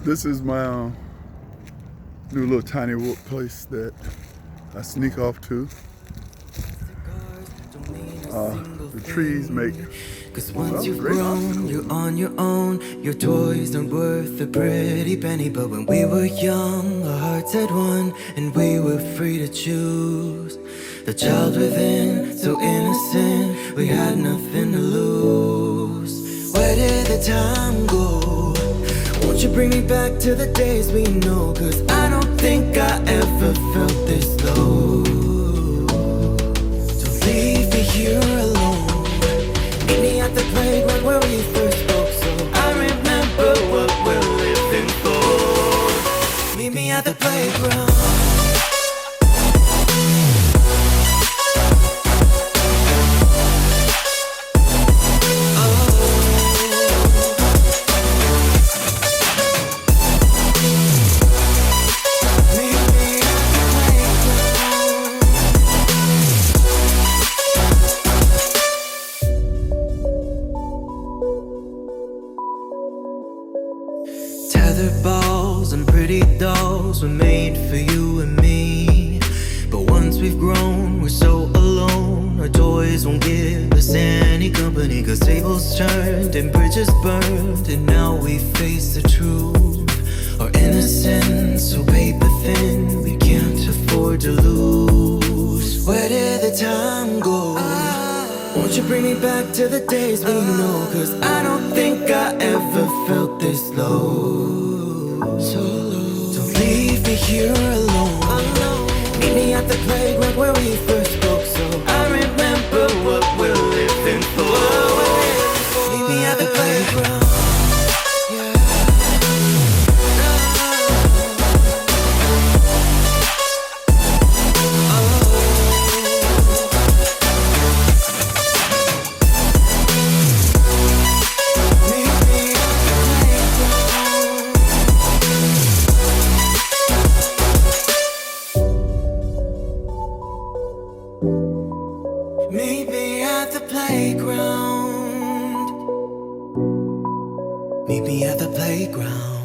This is my new little tiny whoop place that I sneak off to. The trees make Cause once you've grown, you're on your own. Your toys aren't worth a pretty penny. But when we were young, our hearts had won, and we were free to choose. The child within, so innocent, we had nothing to lose. Where did the time go? Won't you bring me back to the days we know? Cause I don't think I ever felt this low. Don't leave me here alone. Meet me at the playground where we first spoke. So I remember what we're living for. Meet me at the playground. Tethered balls and pretty dolls were made for you and me. But once we've grown, we're so alone. Our toys won't give us any company. Cause tables turned and bridges burned, and now we face the truth. Our innocence so paper thin, we can't afford to lose. Where did the time go? Won't you bring me back to the days we know? Cause I don't think I ever felt this low. So low. Don't leave me here alone. Meet me at the playground where we first spoke. So I remember what we're living for. Meet me at the playground. Meet me at the playground. Meet me at the playground.